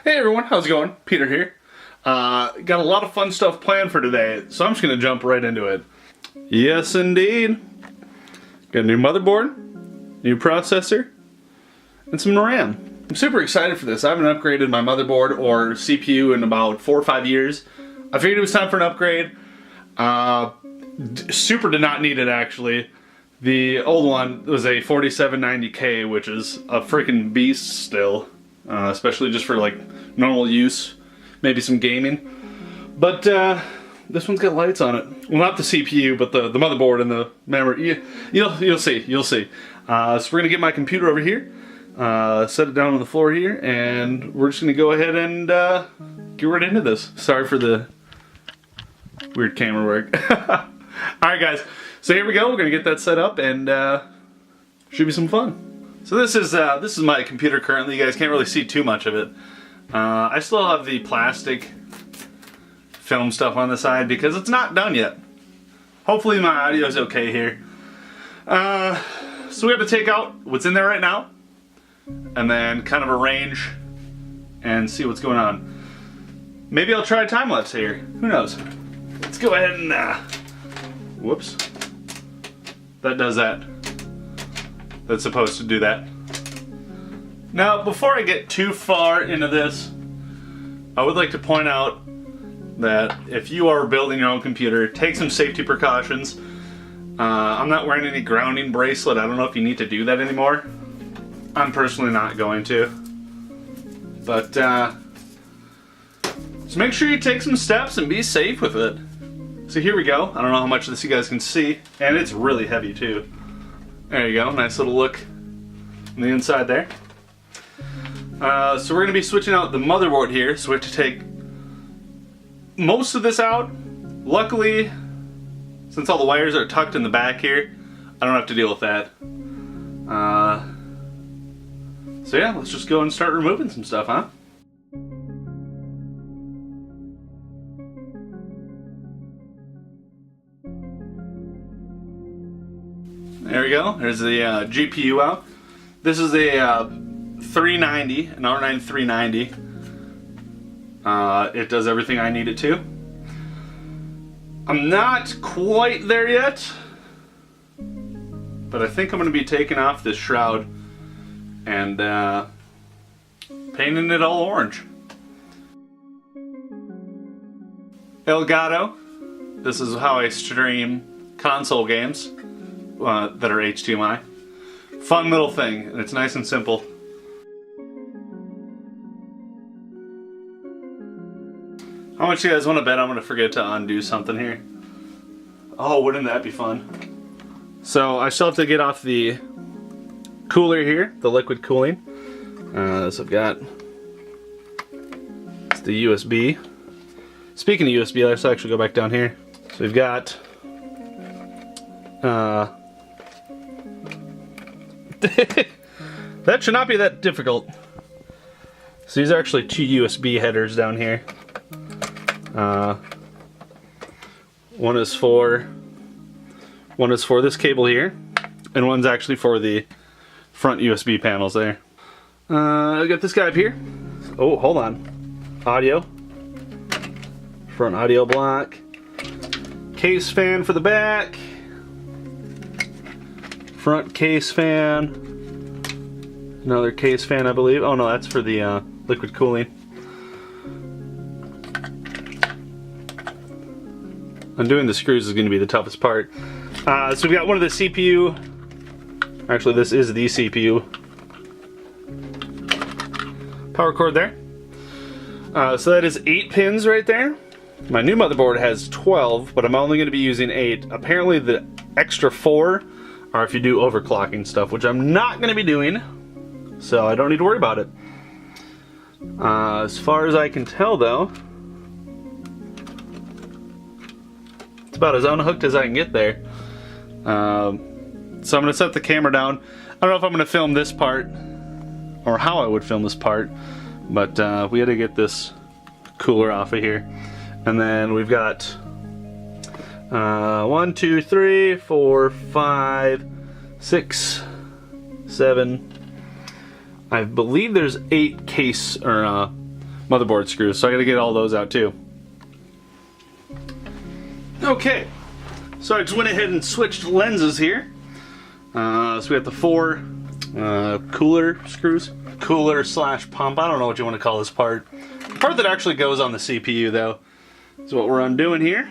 Hey everyone, how's it going? Peter here. Got a lot of fun stuff planned for today, so I'm just going to jump right into it. Yes indeed. Got a new motherboard, new processor, and some RAM. I'm super excited for this. I haven't upgraded my motherboard or CPU in about 4 or 5 years. I figured it was time for an upgrade. Super did not need it actually. The old one was a 4790K, which is a freaking beast still. Especially just for like normal use, maybe some gaming. But this one's got lights on it. Well, not the CPU, but the motherboard and the memory. You'll see. So we're gonna get my computer over here, set it down on the floor here, and we're just gonna go ahead and get right into this. Sorry for the weird camera work. All right, guys. So here we go. We're gonna get that set up, and should be some fun. So this is my computer currently. You guys can't really see too much of it. I still have the plastic film stuff on the side because it's not done yet. Hopefully my audio is okay here. So we have to take out what's in there right now and then kind of arrange and see what's going on. Maybe I'll try a time lapse here. Who knows? Let's go ahead and whoops. That does that. That's supposed to do that. Now, before I get too far into this, I would like to point out that if you are building your own computer, take some safety precautions. I'm not wearing any grounding bracelet. I don't know if you need to do that anymore. I'm personally not going to. But just make sure you take some steps and be safe with it. So here we go. I don't know how much of this you guys can see, and it's really heavy too. There you go, nice little look on the inside there. So we're going to be switching out the motherboard here, so we have to take most of this out. Luckily, since all the wires are tucked in the back here, I don't have to deal with that. So yeah, let's just go and start removing some stuff, huh? There we go. There's the GPU out. This is a 390, an R9 390. It does everything I need it to. I'm not quite there yet, but I think I'm going to be taking off this shroud and painting it all orange. Elgato. This is how I stream console games. That are HDMI. Fun little thing, and it's nice and simple. How much you guys want to bet I'm going to forget to undo something here? Oh, wouldn't that be fun? So I still have to get off the cooler here, the liquid cooling. So I've got it's the USB. Speaking of USB, let's actually go back down here. So we've got that should not be that difficult. So these are actually two USB headers down here. One is for this cable here, and one's actually for the front USB panels there. I got this guy up here. Oh, hold on. Audio. Front audio block. Case fan for the back. Front case fan, another case fan I believe. Oh no, that's for the liquid cooling. Undoing the screws is going to be the toughest part. So we've got one of the CPU, actually this is the CPU. Power cord there. So that is 8 pins right there. My new motherboard has 12, but I'm only going to be using 8. Apparently the extra 4 or if you do overclocking stuff, which I'm not going to be doing, so I don't need to worry about it. As far as I can tell though, it's about as unhooked as I can get there. So I'm going to set the camera down. I don't know if I'm going to film this part, or how I would film this part, but we had to get this cooler off of here. And then we've got 1, 2, 3, 4, 5, 6, 7. I believe there's 8 case or motherboard screws, so I gotta get all those out too. Okay, so I just went ahead and switched lenses here. So we have the 4 cooler screws. Cooler slash pump, I don't know what you want to call this part. The part that actually goes on the CPU though is what we're undoing here.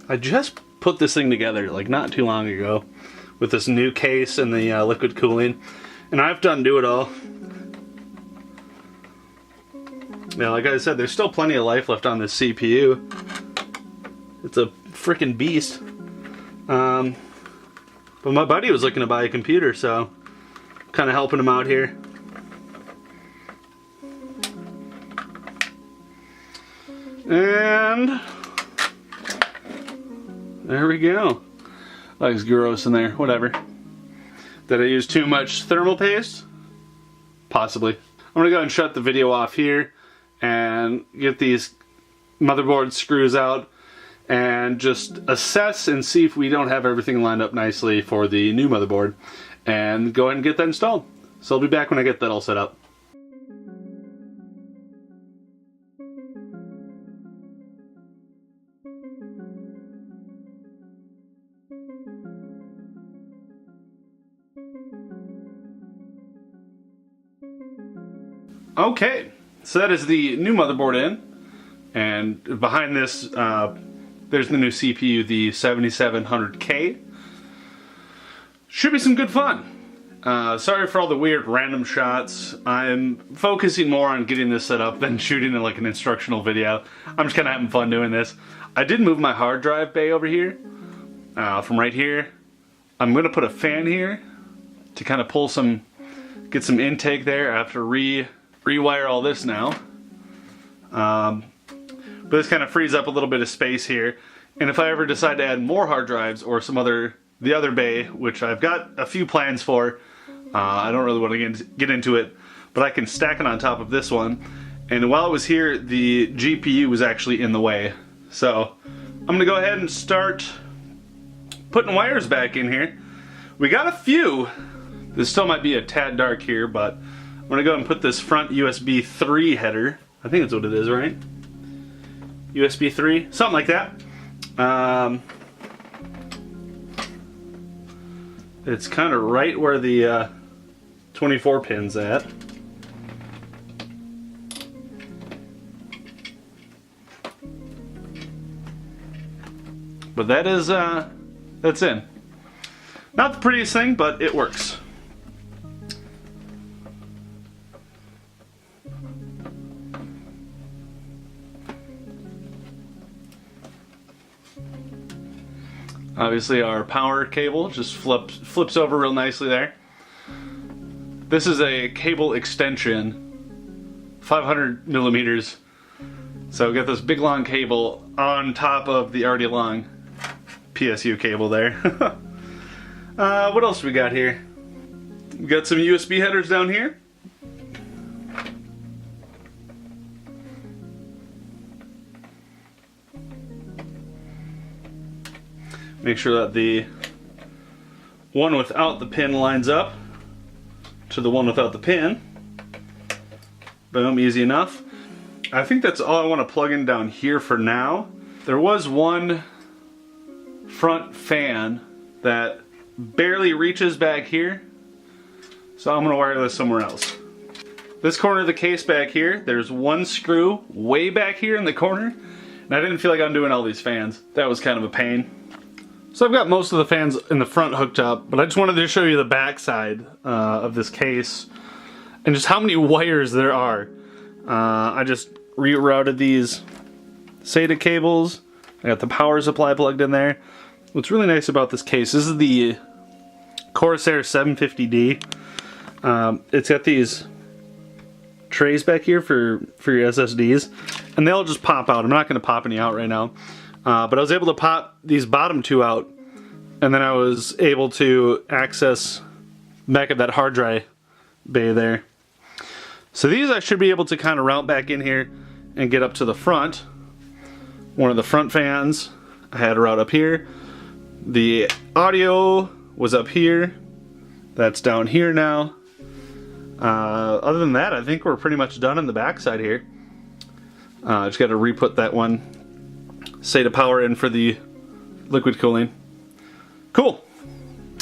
I just put this thing together like not too long ago with this new case and the liquid cooling, and I have to undo it all. Yeah, like I said, there's still plenty of life left on this CPU. It's a freaking beast. But my buddy was looking to buy a computer, so I'm kind of helping him out here. And there we go. Looks gross in there, whatever. Did I use too much thermal paste? Possibly. I'm gonna go ahead and shut the video off here and get these motherboard screws out and just assess and see if we don't have everything lined up nicely for the new motherboard, and go ahead and get that installed. So I'll be back when I get that all set up. Okay, so that is the new motherboard in, and behind this there's the new CPU, the 7700K. Should be some good fun. Sorry for all the weird random shots. I'm focusing more on getting this set up than shooting like an instructional video. I'm just kind of having fun doing this. I did move my hard drive bay over here, from right here. I'm going to put a fan here to kind of pull some, get some intake there. I have to rewire all this now. But this kind of frees up a little bit of space here. And if I ever decide to add more hard drives or some the other bay, which I've got a few plans for, I don't really want to get into it, but I can stack it on top of this one. And while it was here, the GPU was actually in the way. So I'm gonna go ahead and start putting wires back in here. We got a few. This still might be a tad dark here, but I'm gonna go ahead and put this front USB 3 header. I think that's what it is, right? USB 3, something like that. It's kind of right where the 24 pin's at. But that is, that's in. Not the prettiest thing, but it works. Obviously our power cable just flips over real nicely there. This is a cable extension, 500 millimeters. So we got this big long cable on top of the already long PSU cable there. What else we got here? We got some USB headers down here. Make sure that the one without the pin lines up to the one without the pin. Boom, easy enough. I think that's all I want to plug in down here for now. There was one front fan that barely reaches back here, so I'm going to wire this somewhere else. This corner of the case back here, there's one screw way back here in the corner, and I didn't feel like I'm doing all these fans. That was kind of a pain. So I've got most of the fans in the front hooked up, but I just wanted to show you the back side of this case and just how many wires there are. I just rerouted these SATA cables. I got the power supply plugged in there. What's really nice about this case, this is the Corsair 750D. It's got these trays back here for your SSDs, and they'll just pop out. I'm not going to pop any out right now. But I was able to pop these bottom two out, and then I was able to access back at that hard drive bay there. So these I should be able to kind of route back in here and get up to the front. One of the front fans I had a route up here. The audio was up here. That's down here now. Other than that, I think we're pretty much done on the backside here. Just got to re-put that one SATA power in for the liquid cooling. Cool.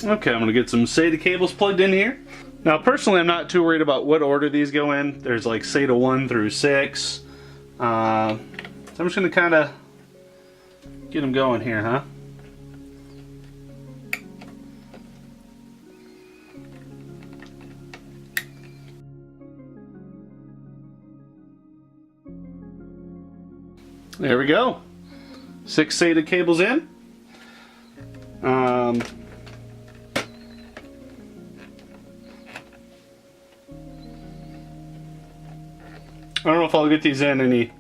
Okay, I'm going to get some SATA cables plugged in here. Now, personally, I'm not too worried about what order these go in. There's like SATA 1 through 6. So I'm just going to kind of get them going here, huh? There we go. 6 SATA cables in. I don't know if I'll get these in any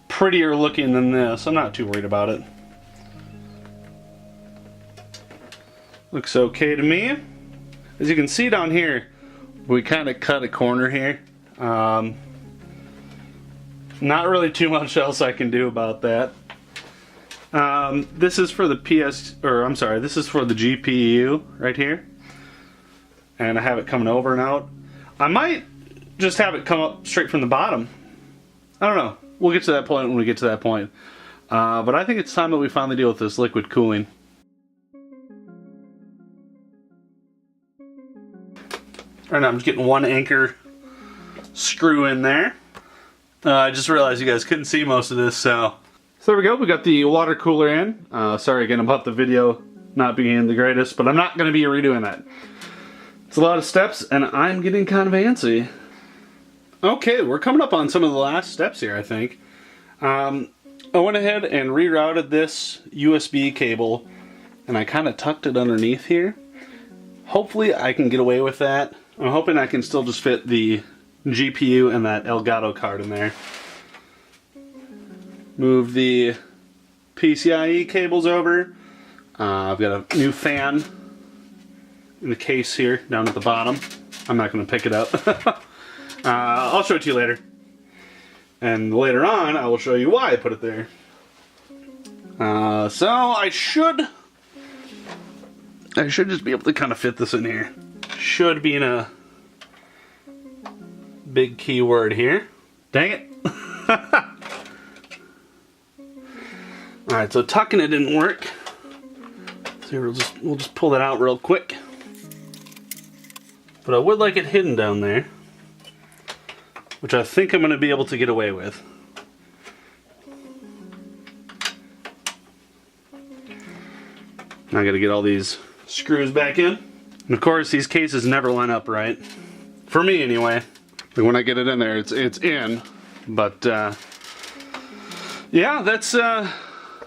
prettier looking than this. I'm not too worried about it. Looks okay to me. As you can see down here, we kind of cut a corner here. Not really too much else I can do about that. This is for the this is for the GPU right here. And I have it coming over and out. I might just have it come up straight from the bottom. I don't know. We'll get to that point when we get to that point. But I think it's time that we finally deal with this liquid cooling. Right now I'm just getting one anchor screw in there. I just realized you guys couldn't see most of this, so there we go. We got the water cooler in. Sorry again about the video not being the greatest, but I'm not going to be redoing that. It's a lot of steps, and I'm getting kind of antsy. Okay, we're coming up on some of the last steps here, I think. I went ahead and rerouted this USB cable, and I kind of tucked it underneath here. Hopefully I can get away with that. I'm hoping I can still just fit the GPU and that Elgato card in there. Move the PCIe cables over. I've got a new fan in the case here down at the bottom. I'm not going to pick it up. I'll show it to you later. And later on, I will show you why I put it there. So I should just be able to kind of fit this in here. Should be in a big keyword here. Dang it. Alright, so tucking it didn't work. So we'll just pull that out real quick. But I would like it hidden down there, which I think I'm going to be able to get away with. Now I got to get all these screws back in. And of course, these cases never line up right. For me, anyway. Like when I get it in there, it's in. But, yeah, that's, I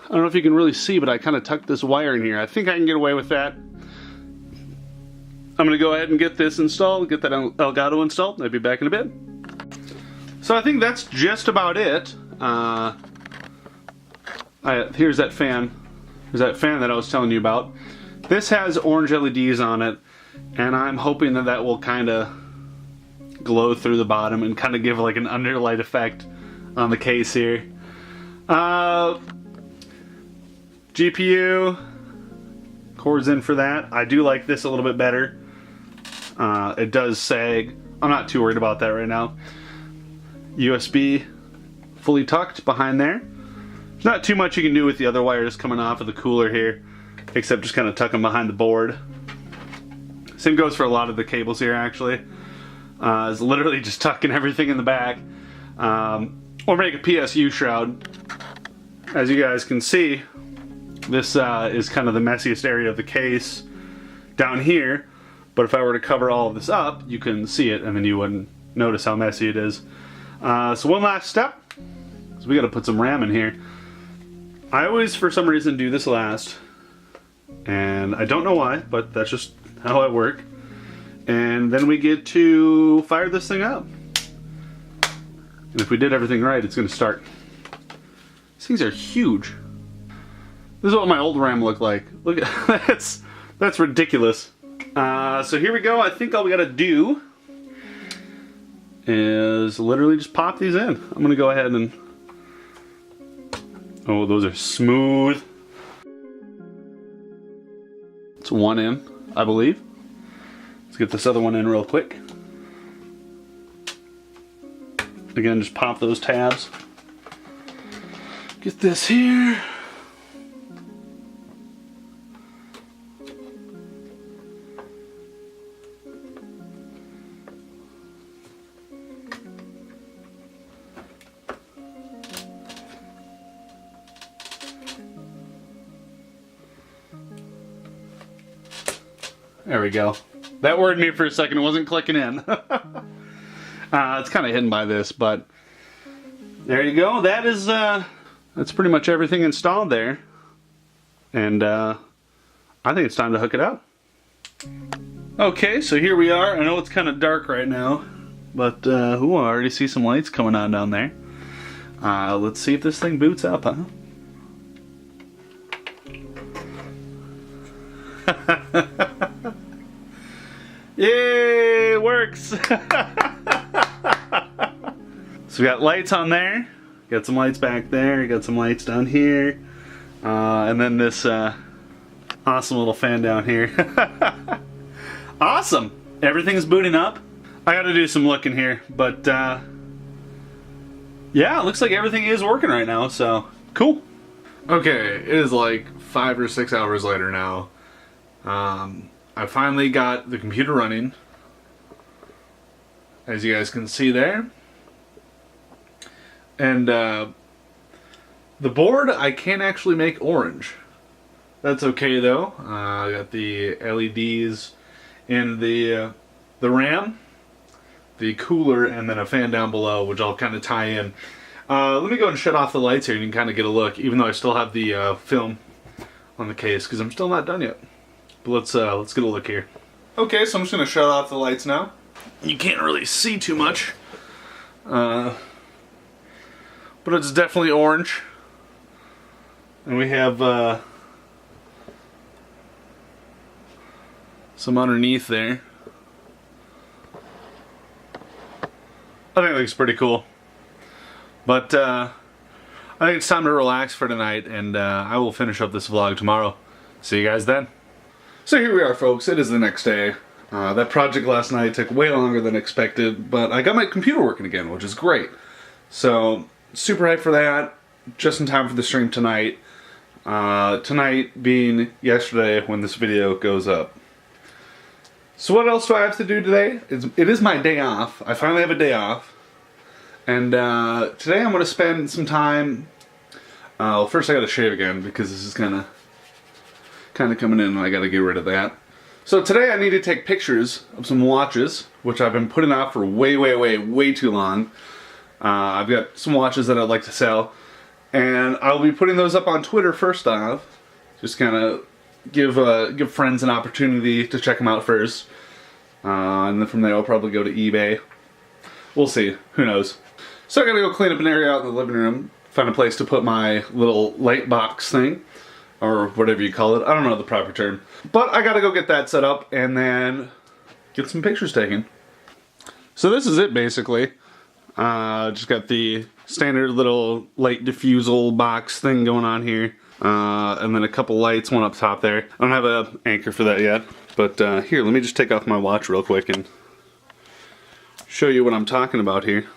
don't know if you can really see, but I kind of tucked this wire in here. I think I can get away with that. I'm going to go ahead and get this installed, get that Elgato installed, and I'll be back in a bit. So I think that's just about it. Here's that fan. There's that fan that I was telling you about. This has orange LEDs on it, and I'm hoping that that will kind of glow through the bottom and kind of give like an underlight effect on the case here. GPU cords in for that. I do like this a little bit better. It does sag. I'm not too worried about that right now. USB fully tucked behind there. There's not too much you can do with the other wires coming off of the cooler here, except just kind of tuck them behind the board. Same goes for a lot of the cables here, actually. It's literally just tucking everything in the back. Or make a PSU shroud. As you guys can see, this is kind of the messiest area of the case down here. But if I were to cover all of this up, you can see it, and then you wouldn't notice how messy it is. So one last step, is we got to put some RAM in here. I always, for some reason, do this last, and I don't know why, but that's just how I work. And then we get to fire this thing up. And if we did everything right, it's going to start. These things are huge. This is what my old RAM looked like. Look at that's ridiculous. So here we go. I think all we got to do is literally just pop these in. I'm going to go ahead and... Oh, those are smooth. It's one in, I believe. Let's get this other one in real quick. Again, just pop those tabs. Get this here. There we go. That worried me for a second. It wasn't clicking in. It's kind of hidden by this, but there you go. That is, that's pretty much everything installed there. And I think it's time to hook it up. Okay, so here we are. I know it's kind of dark right now, but I already see some lights coming on down there. Let's see if this thing boots up, huh? Yay, it works! So we got lights on there, got some lights back there, got some lights down here, and then this awesome little fan down here. Awesome! Everything's booting up. I gotta do some looking here, but yeah, it looks like everything is working right now, so cool. Okay, it is like 5 or 6 hours later now. I finally got the computer running, as you guys can see there. And the board I can't actually make orange. That's okay though. I got the LEDs in the RAM, the cooler, and then a fan down below, which I'll kind of tie in. Let me go and shut off the lights here and you can kind of get a look, even though I still have the film on the case, because I'm still not done yet. But let's get a look here. Okay, so I'm just gonna shut off the lights now. You can't really see too much, but it's definitely orange. And we have some underneath there. I think it looks pretty cool. But I think it's time to relax for tonight, and I will finish up this vlog tomorrow. See you guys then. So here we are, folks. It is the next day. That project last night took way longer than expected, but I got my computer working again, which is great. So, super hyped for that. Just in time for the stream tonight. Tonight being yesterday when this video goes up. So what else do I have to do today? It is my day off. I finally have a day off. And today I'm going to spend some time... well, first I got to shave again because this is kind of coming in and I gotta get rid of that. So today I need to take pictures of some watches, which I've been putting off for way too long. I've got some watches that I'd like to sell, and I'll be putting those up on Twitter first off. Just kind of give friends an opportunity to check them out first. And then from there I'll probably go to eBay. We'll see, who knows. So I gotta go clean up an area out in the living room, find a place to put my little light box thing. Or whatever you call it. I don't know the proper term. But I gotta go get that set up and then get some pictures taken. So this is it basically. Just got the standard little light diffusal box thing going on here. And then a couple lights, one up top there. I don't have an anchor for that yet. But here, let me just take off my watch real quick and show you what I'm talking about here.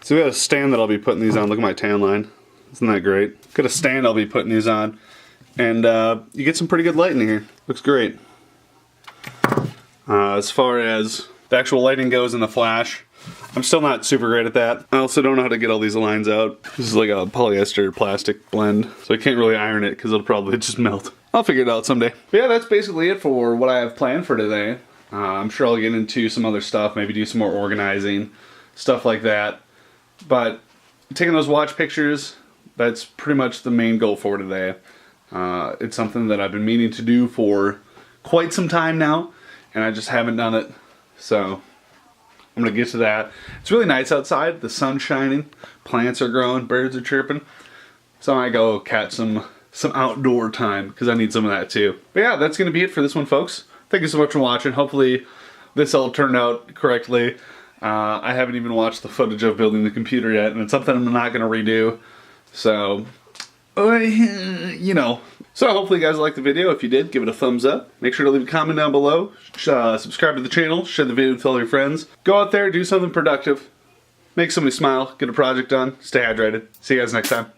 So we got a stand that I'll be putting these on. Look at my tan line. Isn't that great? Got a stand I'll be putting these on. And you get some pretty good light in here. Looks great. As far as the actual lighting goes in the flash, I'm still not super great at that. I also don't know how to get all these lines out. This is like a polyester plastic blend, so I can't really iron it because it'll probably just melt. I'll figure it out someday. But yeah, that's basically it for what I have planned for today. I'm sure I'll get into some other stuff, maybe do some more organizing, stuff like that. But taking those watch pictures, that's pretty much the main goal for today. It's something that I've been meaning to do for quite some time now, and I just haven't done it. So I'm gonna get to that. It's really nice outside. The sun's shining, plants are growing, birds are chirping. So I might go catch some outdoor time because I need some of that too. But yeah, that's gonna be it for this one, folks. Thank you so much for watching. Hopefully this all turned out correctly. I haven't even watched the footage of building the computer yet, and it's something I'm not gonna redo. So you know. So hopefully you guys liked the video. If you did, give it a thumbs up. Make sure to leave a comment down below. Subscribe to the channel. Share the video with all your friends. Go out there, do something productive. Make somebody smile. Get a project done. Stay hydrated. See you guys next time.